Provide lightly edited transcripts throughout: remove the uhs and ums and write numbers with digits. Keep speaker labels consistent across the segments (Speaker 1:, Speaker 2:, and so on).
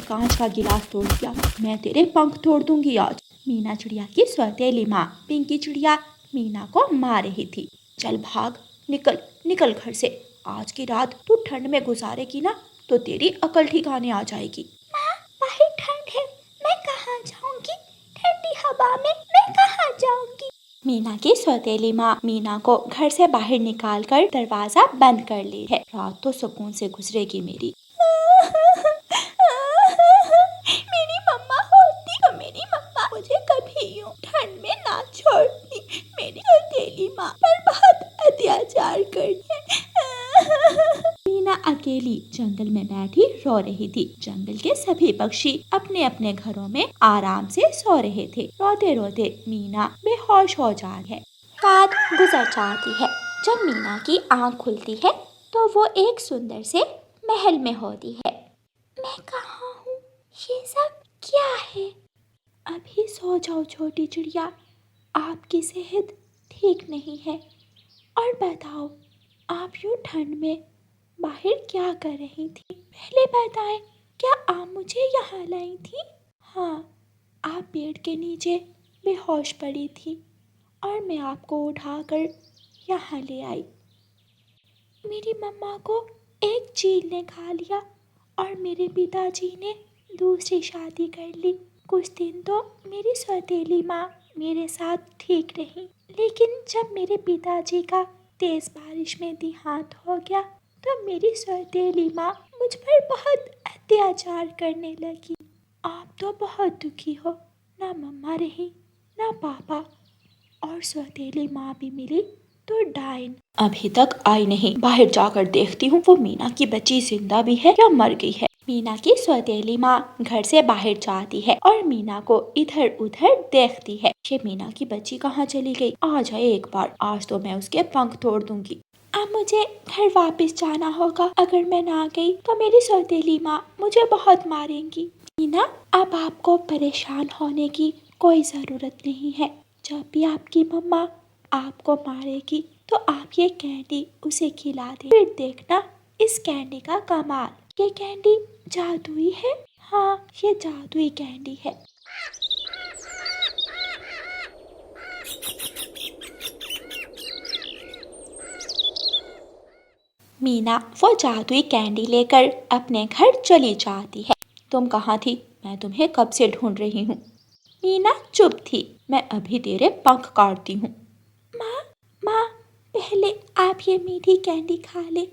Speaker 1: कांच का गिलास तोड़ दिया, मैं तेरे पंख तोड़ दूंगी आज। मीना चिड़िया की सौतेली माँ पिंकी चिड़िया मीना को मार रही थी। चल भाग, निकल निकल घर से। आज की रात तू ठंड में गुजारेगी ना तो तेरी अकल ठिकाने आ जाएगी।
Speaker 2: माँ, बाहर ठंड है, मैं कहाँ जाऊंगी? ठंडी हवा में मैं कहाँ जाऊंगी?
Speaker 1: मीना की सौतेली माँ मीना को घर से बाहर निकालकर दरवाजा बंद कर ली है। रात तो सुकून से गुजरेगी मेरी।
Speaker 2: मेरी मम्मा होती तो मेरी मम्मा मुझे कभी यूं ठंड में ना छोड़ती। मेरी सौतेली माँ पर बहुत अत्याचार करती है।
Speaker 1: मीना अकेली जंगल में बैठी रो रही थी। जंगल के सभी पक्षी अपने अपने घरों में आराम से सो रहे थे। रोते रोते मीना बेहोश हो जाती है।
Speaker 2: रात गुजर जाती है। जब मीना की आंख खुलती है तो वो एक सुंदर से महल में होती है। मैं कहाँ हूँ? ये सब क्या है?
Speaker 1: अभी सो जाओ छोटी चिड़िया, आपकी सेहत ठीक नहीं है। और बताओ, आप यूं ठंड में बाहर क्या कर रही थी? पहले बताएं, क्या आप मुझे यहाँ लाई थी? हाँ, आप पेड़ के नीचे बेहोश पड़ी थी और मैं आपको उठाकर यहाँ ले आई। मेरी मम्मा को एक चील ने खा लिया और मेरे पिताजी ने दूसरी शादी कर ली। कुछ दिन तो मेरी सौतेली माँ मेरे साथ ठीक रही, लेकिन जब मेरे पिताजी का तेज बारिश में देहांत हो गया तो मेरी सौतेली माँ मुझ पर बहुत अत्याचार करने लगी। आप तो बहुत दुखी हो, ना मम्मा रही ना पापा, और सौतेली माँ भी मिली तो डायन अभी तक आई नहीं। बाहर जाकर देखती हूँ वो मीना की बच्ची जिंदा भी है या मर गई है। मीना की सौतेली माँ घर से बाहर जाती है और मीना को इधर उधर देखती है। ये मीना की बच्ची कहाँ चली गई? आ जाए एक बार, आज तो मैं उसके पंख तोड़ दूंगी। अब मुझे घर वापस जाना होगा। अगर मैं ना गई तो मेरी सौतेली माँ मुझे बहुत मारेंगी। मीना, अब आपको परेशान होने की कोई जरूरत नहीं है। जब भी आपकी मम्मा आपको मारेगी तो आप ये कैंडी उसे खिला दे, फिर देखना इस कैंडी का कमाल। ये कैंडी जादुई है। हाँ, ये जादुई कैंडी है। मीना वो जादुई कैंडी लेकर अपने घर चली जाती है। तुम कहाँ थी? मैं तुम्हें कब से ढूंढ रही हूँ। मीना चुप थी। मैं अभी तेरे पंख काटती हूँ। माँ, पहले आप ये मीठी कैंडी खा ले,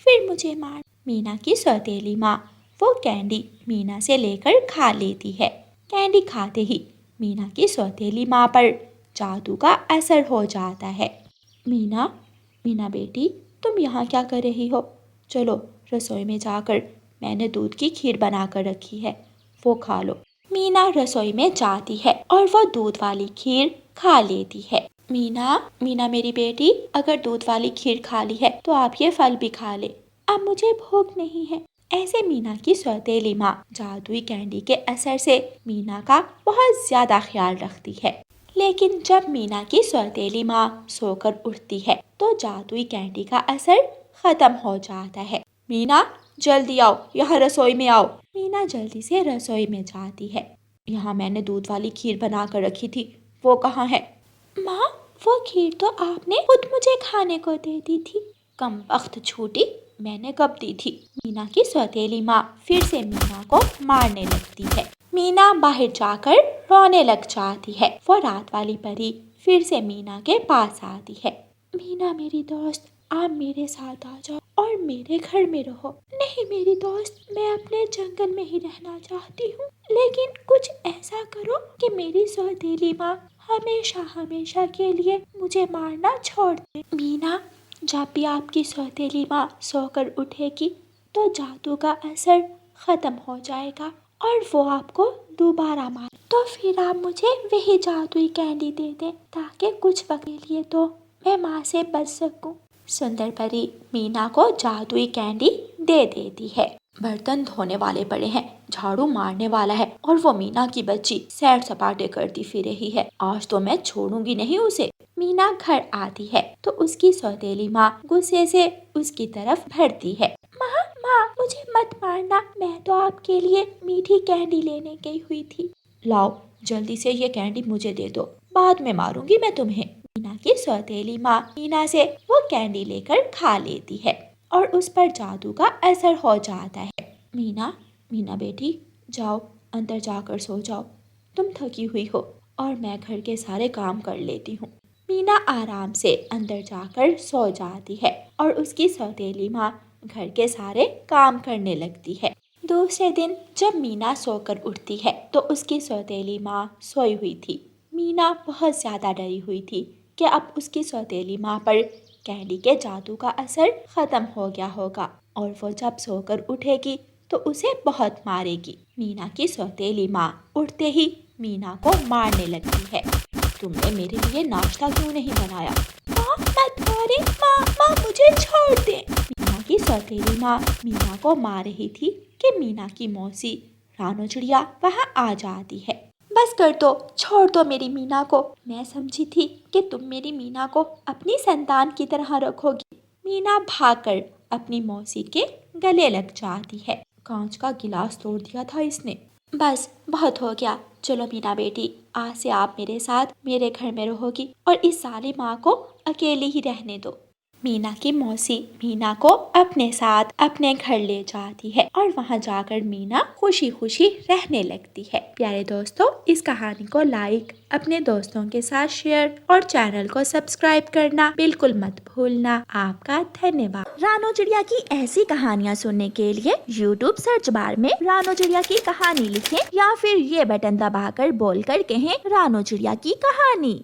Speaker 1: फिर मुझे मार। मीना की सौतेली माँ वो कैंडी मीना से लेकर खा लेती है। कैंडी खाते ही मीना की सौतेली माँ पर जादू का असर हो जाता है। मीना, मीना बेटी, तुम यहाँ क्या कर रही हो? चलो रसोई में जाकर, मैंने दूध की खीर बना कर रखी है, वो खा लो। मीना रसोई में जाती है और वो दूध वाली खीर खा लेती है। मीना, मीना मेरी बेटी, अगर दूध वाली खीर खा ली है तो आप ये फल भी खा ले। अब मुझे भूख नहीं है। ऐसे मीना की सौतेली माँ जादुई कैंडी के असर से मीना का बहुत ज्यादा ख्याल रखती है। लेकिन जब मीना की सौतेली माँ सोकर उठती है तो जादुई कैंडी का असर खत्म हो जाता है। मीना, जल्दी आओ, यहाँ रसोई में आओ। मीना जल्दी से रसोई में जाती है। यहाँ मैंने दूध वाली खीर बना कर रखी थी, वो कहाँ है? माँ, वो खीर तो आपने खुद मुझे खाने को दे दी थी। कमबख्त झूठी, मैंने कब दी थी? मीना की सौतेली माँ फिर से मीना को मारने लगती है। मीना बाहर जाकर रोने लग जाती है। वो रात वाली परी फिर से मीना के पास आती है। मीना मेरी दोस्त, आप मेरे साथ आ जाओ और मेरे घर में रहो। नहीं मेरी दोस्त, मैं अपने जंगल में ही रहना चाहती हूँ, लेकिन कुछ ऐसा करो कि मेरी सौतेली माँ हमेशा हमेशा के लिए मुझे मारना छोड़ दे। मीना, जब भी आपकी सौतेली माँ सोकर उठेगी तो जादू का असर खत्म हो जाएगा और वो आपको दोबारा मार, तो फिर आप मुझे वही जादुई कैंडी दे दें ताकि कुछ वक्त के लिए तो मैं माँ से बच सकूं। सुंदर परी मीना को जादुई कैंडी दे देती है। बर्तन धोने वाले पड़े हैं, झाड़ू मारने वाला है और वो मीना की बच्ची सैर सपाटे करती फिर रही है। आज तो मैं छोड़ूंगी नहीं उसे। मीना घर आती है तो उसकी सौतेली माँ गुस्से से उसकी तरफ बढ़ती है।
Speaker 2: माँ मुझे मत मारना, मैं तो आपके लिए मीठी कैंडी लेने गई हुई थी।
Speaker 1: लाओ जल्दी से ये कैंडी मुझे दे दो, बाद में मारूंगी मैं तुम्हें। मीना की सौतेली माँ मीना से वो कैंडी लेकर खा लेती है और उस पर जादू का असर हो जाता है। मीना मीना बेटी जाओ अंदर जाकर सो जाओ, तुम थकी हुई हो और मैं घर के सारे काम कर लेती हूँ। मीना आराम से अंदर जाकर सो जाती है और उसकी सौतेली माँ घर के सारे काम करने लगती है। दूसरे दिन जब मीना सोकर उठती है तो उसकी सौतेली माँ सोई हुई थी। मीना बहुत ज़्यादा डरी हुई थी कि अब उसकी सौतेली माँ पर कैंडी के जादू का असर ख़त्म हो गया होगा और वो जब सोकर उठेगी तो उसे बहुत मारेगी। मीना की सौतेली माँ उठते ही मीना को मारने लगती है। तुमने मेरे लिए नाश्ता क्यों नहीं बनाया?
Speaker 2: माँ मत मारे, माँ मुझे छोड़ दे।
Speaker 1: मीना की सौतेली माँ मीना को मार रही थी कि मीना की मौसी रानो चिड़िया वहाँ आ जाती है।
Speaker 2: बस कर दो, छोड़ दो मेरी मीना को। मैं समझी थी कि तुम मेरी मीना को अपनी संतान की तरह रखोगी।
Speaker 1: मीना भागकर अपनी मौसी के गले लग जाती है। कांच का गिलास तोड़ दिया था इसने।
Speaker 2: बस बहुत हो गया, चलो मीना बेटी, आज से आप मेरे साथ मेरे घर में रहोगी और इस साली माँ को अकेली ही रहने दो।
Speaker 1: मीना की मौसी मीना को अपने साथ अपने घर ले जाती है और वहाँ जाकर मीना खुशी खुशी रहने लगती है। प्यारे दोस्तों, इस कहानी को लाइक, अपने दोस्तों के साथ शेयर और चैनल को सब्सक्राइब करना बिल्कुल मत भूलना। आपका धन्यवाद।
Speaker 2: रानो चिड़िया की ऐसी कहानियाँ सुनने के लिए YouTube सर्च बार में रानो चिड़िया की कहानी लिखें या फिर ये बटन दबाकर बोलकर कहें रानो चिड़िया की कहानी।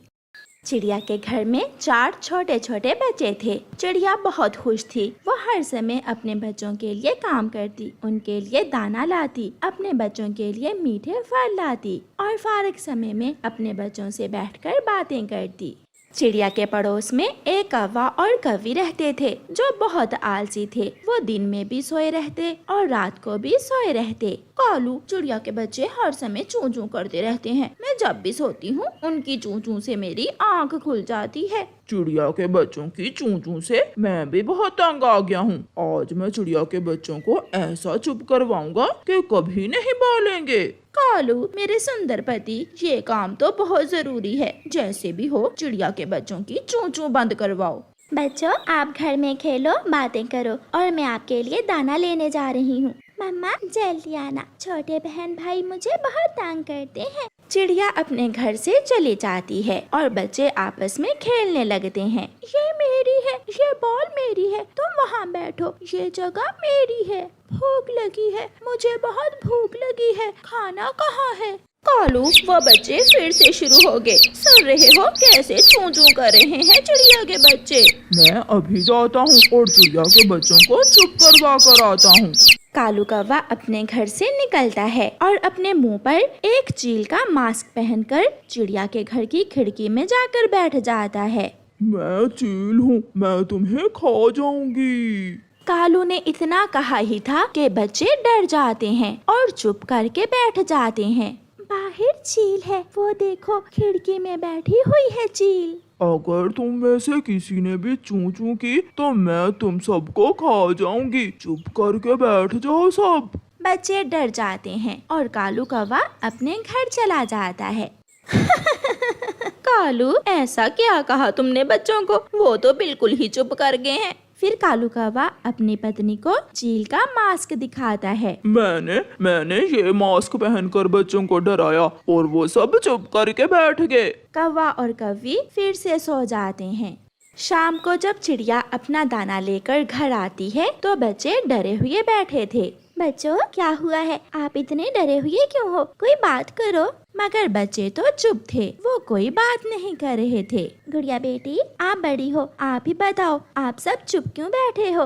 Speaker 2: चिड़िया के घर में 4 छोटे छोटे बच्चे थे। चिड़िया बहुत खुश थी। वो हर समय अपने बच्चों के लिए काम करती, उनके लिए दाना लाती, अपने बच्चों के लिए मीठे फल लाती और फारग समय में अपने बच्चों से बैठकर बातें करती। चिड़िया के पड़ोस में एक कौवा और कौवी रहते थे जो बहुत आलसी थे। वो दिन में भी सोए रहते और रात को भी सोए रहते। कालू, चिड़िया के बच्चे हर समय चूं चूं करते रहते हैं। मैं जब भी सोती हूँ उनकी चूं चूं से मेरी आँख खुल जाती है।
Speaker 3: चिड़िया के बच्चों की चूं चूं से मैं भी बहुत तंग आ गया हूँ। आज मैं चिड़िया के बच्चों को ऐसा चुप करवाऊंगा कि कभी नहीं बोलेंगे।
Speaker 2: कालू, मेरे सुंदर पति, ये काम तो बहुत जरूरी है। जैसे भी हो चिड़िया के बच्चों की चूं चूं बंद करवाओ। बच्चों, आप घर में खेलो, बातें करो और मैं आपके लिए दाना लेने जा रही हूँ। मम्मा जल्दी आना, छोटे बहन भाई मुझे बहुत तंग करते हैं।
Speaker 1: चिड़िया अपने घर से चली जाती है और बच्चे आपस में खेलने लगते हैं।
Speaker 2: ये मेरी है, ये बॉल मेरी है, तुम वहाँ बैठो, ये जगह मेरी है। भूख लगी है, मुझे बहुत भूख लगी है, खाना कहाँ है?
Speaker 1: कालू, वो बच्चे फिर से शुरू हो गए। सुन रहे हो कैसे चूं चूं कर रहे हैं चिड़िया के बच्चे?
Speaker 3: मैं अभी जाता हूँ और चिड़िया के बच्चों को चुप करवा कर आता हूँ।
Speaker 1: कालू कौवा अपने घर से निकलता है और अपने मुंह पर एक चील का मास्क पहनकर चिड़िया के घर की खिड़की में जाकर बैठ जाता है।
Speaker 3: मैं चील हूँ, मैं तुम्हें खा जाऊंगी।
Speaker 1: कालू ने इतना कहा ही था कि बच्चे डर जाते हैं और चुप करके बैठ जाते हैं।
Speaker 2: बाहर चील है, वो देखो खिड़की में बैठी हुई है चील।
Speaker 3: अगर तुम में से किसी ने भी चूं चूं की तो मैं तुम सबको खा जाऊंगी। चुप करके बैठ जाओ सब।
Speaker 1: बच्चे डर जाते हैं और कालू कौवा अपने घर चला जाता है। कालू, ऐसा क्या कहा तुमने बच्चों को? वो तो बिल्कुल ही चुप कर गए हैं। फिर कालू कौवा अपनी पत्नी को चील का मास्क दिखाता है।
Speaker 3: मैंने ये मास्क पहनकर बच्चों को डराया और वो सब चुप करके बैठ गए।
Speaker 1: कौवा और कौवी फिर से सो जाते हैं। शाम को जब चिड़िया अपना दाना लेकर घर आती है तो बच्चे डरे हुए बैठे थे।
Speaker 2: बच्चों, क्या हुआ है? आप इतने डरे हुए क्यों हो? कोई बात करो।
Speaker 1: मगर बच्चे तो चुप थे, वो कोई बात नहीं कर रहे थे।
Speaker 2: गुड़िया बेटी, आप बड़ी हो, आप ही बताओ, आप सब चुप क्यों बैठे हो?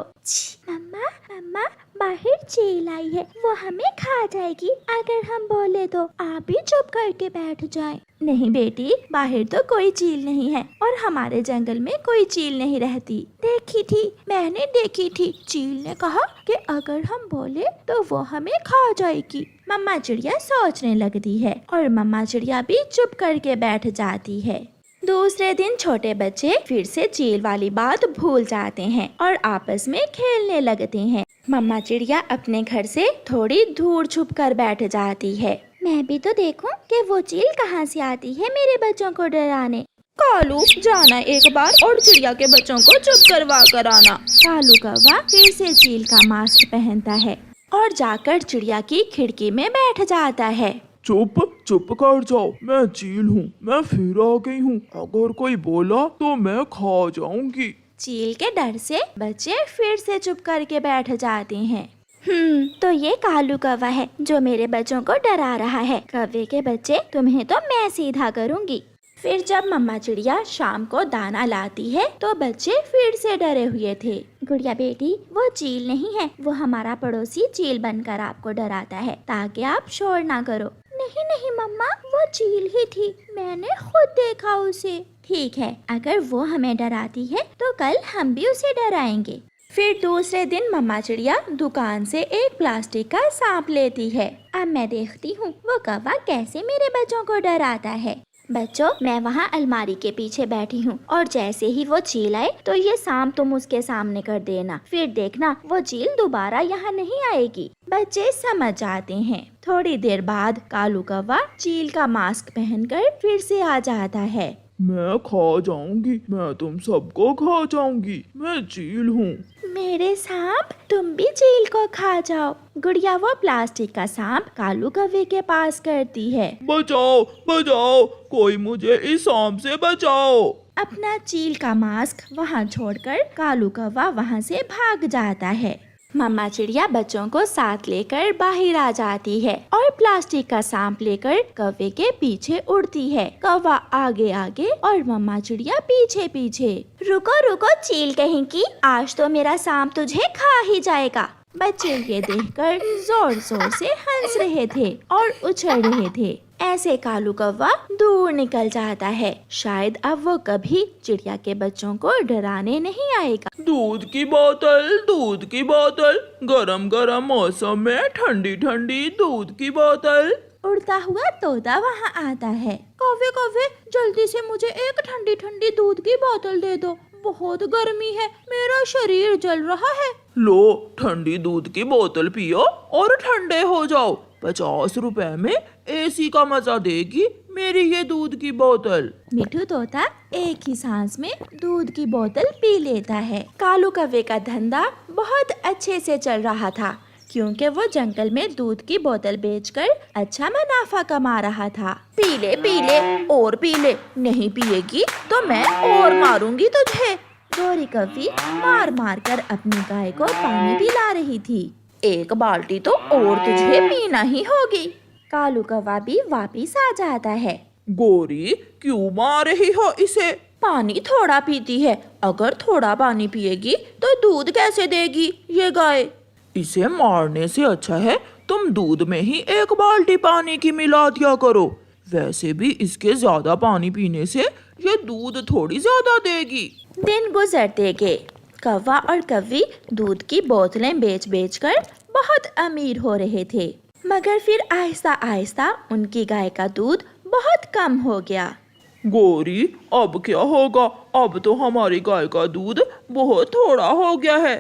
Speaker 2: मम्मा, बाहर चील आई है, वो हमें खा जाएगी अगर हम बोले तो। आप भी चुप करके बैठ जाएं।
Speaker 1: नहीं बेटी, बाहर तो कोई चील नहीं है और हमारे जंगल में कोई चील नहीं रहती।
Speaker 2: मैंने देखी थी। चील ने कहा कि अगर हम बोले तो वो हमें खा जाएगी।
Speaker 1: मम्मा चिड़िया सोचने लगती है और मम्मा चिड़िया भी चुप करके बैठ जाती है।
Speaker 2: दूसरे दिन छोटे बच्चे फिर से चील वाली बात भूल जाते हैं और आपस में खेलने लगते हैं। मम्मा चिड़िया अपने घर से थोड़ी दूर छुप कर बैठ जाती है। मैं भी तो देखूं कि वो चील कहाँ से आती है मेरे बच्चों को डराने।
Speaker 1: कालू, जाना एक बार और चिड़िया के बच्चों को चुप करवा कर आना।
Speaker 2: कालू कौवा फिर से चील का मास्क पहनता है और जाकर चिड़िया की खिड़की में बैठ जाता है।
Speaker 3: चुप चुप कर जाओ, मैं चील हूँ, मैं फिर आ गई हूँ। अगर कोई बोला तो मैं खा जाऊंगी।
Speaker 2: चील के डर से बच्चे फिर से चुप करके बैठ जाते हैं। तो ये कालू कौवा है जो मेरे बच्चों को डरा रहा है। कौवे के बच्चे, तुम्हें तो मैं सीधा करूंगी। फिर जब मम्मा चिड़िया शाम को दाना लाती है तो बच्चे फिर से डरे हुए थे। गुड़िया बेटी, वो चील नहीं है, वो हमारा पड़ोसी चील बनकर आपको डराता है ताकि आप शोर ना करो। नहीं नहीं मम्मा, वो चील ही थी, मैंने खुद देखा उसे। ठीक है, अगर वो हमें डराती है तो कल हम भी उसे डराएंगे। फिर दूसरे दिन मम्मा चिड़िया दुकान से एक प्लास्टिक का सांप लेती है। अब मैं देखती हूँ वो कौवा कैसे मेरे बच्चों को डराता है। बच्चों, मैं वहाँ अलमारी के पीछे बैठी हूँ और जैसे ही वो चील आए तो ये सांप तुम उसके सामने कर देना। फिर देखना वो चील दोबारा यहाँ नहीं आएगी। बच्चे समझ जाते हैं। थोड़ी देर बाद कालू कौवा चील का मास्क पहनकर फिर से आ जाता है।
Speaker 3: मैं खा जाऊंगी, मैं तुम सबको खा जाऊंगी, मैं चील हूँ।
Speaker 2: मेरे सांप, तुम भी चील को खा जाओ। गुड़िया वो प्लास्टिक का सांप कालू कौवे के पास करती है।
Speaker 3: बचाओ बचाओ, कोई मुझे इस सांप से बचाओ।
Speaker 2: अपना चील का मास्क वहाँ छोड़कर कालू कौवा वहाँ से भाग जाता है। मम्मा चिड़िया बच्चों को साथ लेकर बाहर आ जाती है और प्लास्टिक का सांप लेकर कौवे के पीछे उड़ती है। कौवा आगे आगे और मम्मा चिड़िया पीछे पीछे। रुको रुको चील कहीं की, आज तो मेरा सांप तुझे खा ही जाएगा। बच्चे ये देखकर जोर जोर से हंस रहे थे और उछल रहे थे। ऐसे कालू कौवा दूर निकल जाता है। शायद अब वो कभी चिड़िया के बच्चों को डराने नहीं आएगा।
Speaker 3: दूध की बोतल, दूध की बोतल, गरम गरम मौसम में ठंडी ठंडी दूध की बोतल।
Speaker 2: उड़ता हुआ तोता वहाँ आता है। कौवे कौवे, जल्दी से मुझे एक ठंडी ठंडी दूध की बोतल दे दो, बहुत गर्मी है, मेरा शरीर जल रहा है।
Speaker 3: लो, ठंडी दूध की बोतल पियो और ठंडे हो जाओ। 50 रुपए में एसी का मजा देगी मेरी ये दूध की बोतल।
Speaker 2: मिठू तोता एक ही सांस में दूध की बोतल पी लेता है। कालू कौवे का धंधा बहुत अच्छे से चल रहा था क्योंकि वो जंगल में दूध की बोतल बेचकर अच्छा मुनाफा कमा रहा था।
Speaker 1: पी ले और पी ले, नहीं पिएगी तो मैं और मारूंगी तुझे।
Speaker 2: गोरी कौवी मार मार कर अपनी गाय को पानी पिला रही थी।
Speaker 1: एक बाल्टी तो और तुझे पीना ही होगी।
Speaker 2: कालू कौवा भी वापिस आ जाता है।
Speaker 3: गोरी, क्यों मार रही हो इसे?
Speaker 1: पानी थोड़ा पीती है, अगर थोड़ा पानी पिएगी तो दूध कैसे देगी ये गाय?
Speaker 3: इसे मारने से अच्छा है तुम दूध में ही एक बाल्टी पानी की मिला दिया करो। वैसे भी इसके ज्यादा पानी पीने से ये दूध थोड़ी ज्यादा देगी।
Speaker 2: दिन गुजरते गए। कौवा और कौवी दूध की बोतलें बेच बेच कर बहुत अमीर हो रहे थे, मगर फिर आहिस्ता आहिस्ता उनकी गाय का दूध बहुत कम हो गया।
Speaker 3: गोरी, अब क्या होगा? अब तो हमारी गाय का दूध बहुत थोड़ा हो गया है।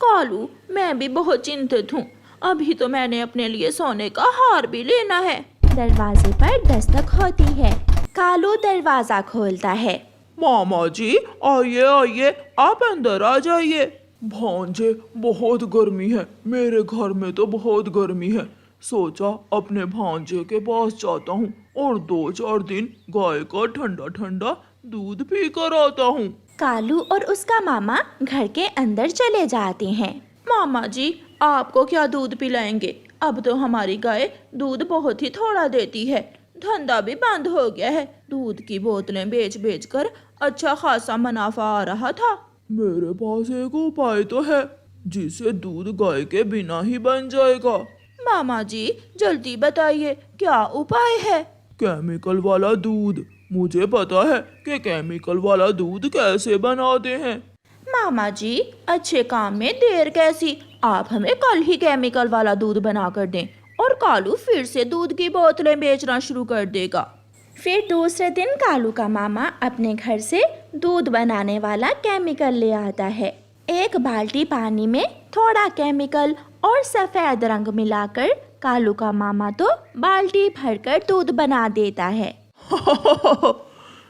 Speaker 1: कालू, मैं भी बहुत चिंतित हूँ। अभी तो मैंने अपने लिए सोने का हार भी लेना है।
Speaker 2: दरवाजे पर दस्तक होती है। कालू दरवाजा खोलता है।
Speaker 3: मामा जी, आइए आइए, आप अंदर आ जाइए। भांजे, बहुत गर्मी है, मेरे घर में तो बहुत गर्मी है। सोचा अपने भांजे के पास जाता हूँ और 2-4 दिन गाय का ठंडा ठंडा दूध पी कर आता हूँ।
Speaker 2: कालू और उसका मामा घर के अंदर चले जाते हैं।
Speaker 1: मामा जी, आपको क्या दूध पिलाएंगे? अब तो हमारी गाय दूध बहुत ही थोड़ा देती है, धंधा भी बंद हो गया है। दूध की बोतलें बेच बेच कर अच्छा खासा मुनाफा आ रहा था।
Speaker 3: मेरे पास एक उपाय तो है जिससे दूध गाय के बिना ही बन जाएगा।
Speaker 1: मामा जी, जल्दी बताइए, क्या उपाय है?
Speaker 3: केमिकल वाला दूध। मुझे पता है कि केमिकल वाला दूध कैसे बनाते हैं।
Speaker 1: मामा जी, अच्छे काम में देर कैसी? आप हमें कल ही केमिकल वाला दूध बना कर दें और कालू फिर से दूध की बोतलें बेचना शुरू कर देगा।
Speaker 2: फिर दूसरे दिन कालू का मामा अपने घर से दूध बनाने वाला केमिकल ले आता है। एक बाल्टी पानी में थोड़ा केमिकल और सफेद रंग मिलाकर कालू का मामा तो बाल्टी भरकर दूध बना देता है।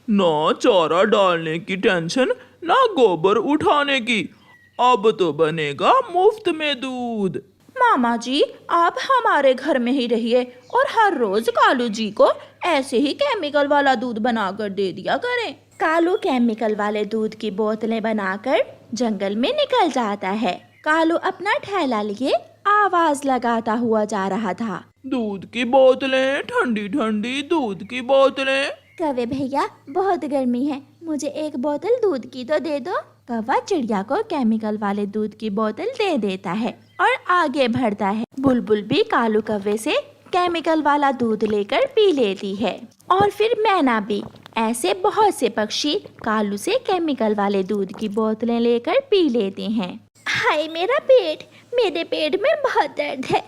Speaker 3: ना चारा डालने की टेंशन, ना गोबर उठाने की, अब तो बनेगा मुफ्त में दूध।
Speaker 2: मामा जी, आप हमारे घर में ही रहिए और हर रोज कालू जी को ऐसे ही केमिकल वाला दूध बनाकर दे दिया करें। कालू केमिकल वाले दूध की बोतलें बनाकर जंगल में निकल जाता है। कालू अपना ठेला लिए आवाज लगाता हुआ जा रहा था।
Speaker 3: दूध की बोतलें, ठंडी ठंडी दूध की बोतलें।
Speaker 2: कौवे भैया, बहुत गर्मी है, मुझे एक बोतल दूध की तो दे दो। कौवा चिड़िया को केमिकल वाले दूध की बोतल दे देता है और आगे बढ़ता है। बुलबुल भी कालू कौवे से केमिकल वाला दूध लेकर पी लेती है और फिर मैना भी। ऐसे बहुत से पक्षी कालू से केमिकल वाले दूध की बोतलें लेकर पी लेते हैं। हाय मेरा पेट, मेरे पेट में बहुत दर्द है।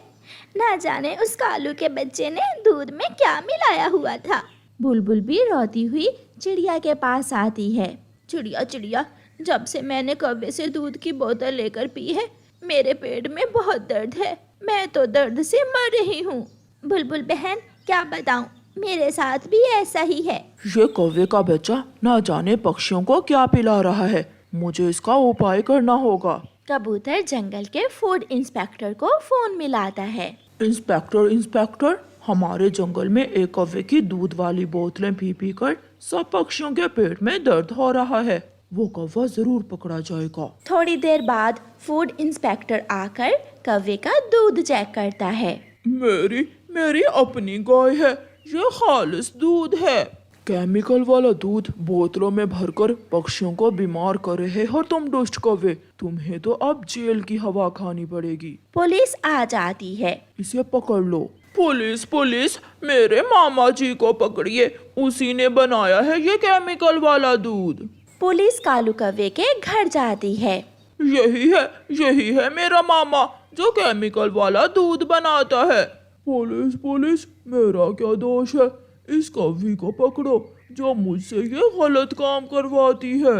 Speaker 2: ना जाने उस कालू के बच्चे ने दूध में क्या मिलाया हुआ था। बुलबुल भी रोती हुई चिड़िया के पास आती है। चिड़िया चिड़िया, जब से मैंने कौवे से दूध की बोतल लेकर पी है, मेरे पेट में बहुत दर्द है। मैं तो दर्द से मर रही हूँ। बुलबुल बहन, क्या बताऊँ, मेरे साथ भी ऐसा ही है।
Speaker 3: ये कौवे का बच्चा ना जाने पक्षियों को क्या पिला रहा है, मुझे इसका उपाय करना होगा।
Speaker 2: कबूतर जंगल के फूड इंस्पेक्टर को फोन मिलाता है।
Speaker 3: इंस्पेक्टर इंस्पेक्टर, हमारे जंगल में एक कौवे की दूध वाली बोतलें पी पी कर सब पक्षियों के पेट में दर्द हो रहा है, वो कौवा जरूर पकड़ा जाएगा।
Speaker 2: थोड़ी देर बाद फूड इंस्पेक्टर आकर कौवे का दूध चेक करता है।
Speaker 3: मेरी मेरी अपनी गाय है, ये खालिस दूध है। केमिकल वाला दूध बोतलों में भरकर पक्षियों को बीमार कर रहे हो तुम दुष्ट कौवे, तुम्हें तो अब जेल की हवा खानी पड़ेगी।
Speaker 2: पुलिस आ जाती है।
Speaker 3: इसे पकड़ लो। पुलिस पुलिस, मेरे मामा जी को पकड़िए, उसी ने बनाया है ये केमिकल वाला दूध।
Speaker 2: पुलिस कालू कौवे के घर जाती है।
Speaker 3: यही है मेरा मामा जो केमिकल वाला दूध बनाता है। पुलिस पुलिस, मेरा क्या दोष है, इस कौवी को पकड़ो जो मुझसे ये गलत काम करवाती है।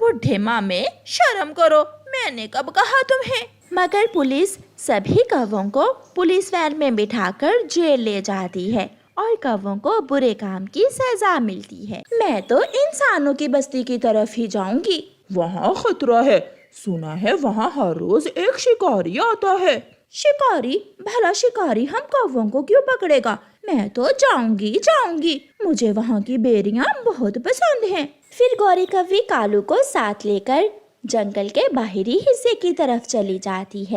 Speaker 2: बुढ़े मामे, शर्म करो, मैंने कब कहा तुम्हें। मगर पुलिस सभी कौवों को पुलिस वैन में बिठाकर जेल ले जाती है और कौवों को बुरे काम की सजा मिलती है। मैं तो इंसानों की बस्ती की तरफ ही जाऊंगी।
Speaker 3: वहाँ खतरा है, सुना है वहाँ हर रोज एक शिकारी आता है।
Speaker 2: शिकारी? भला शिकारी हम कौवों को क्यों पकड़ेगा? मैं तो जाऊंगी, मुझे वहाँ की बेरियां बहुत पसंद हैं। फिर गौरी कौवी कालू को साथ लेकर जंगल के बाहरी हिस्से की तरफ चली जाती है।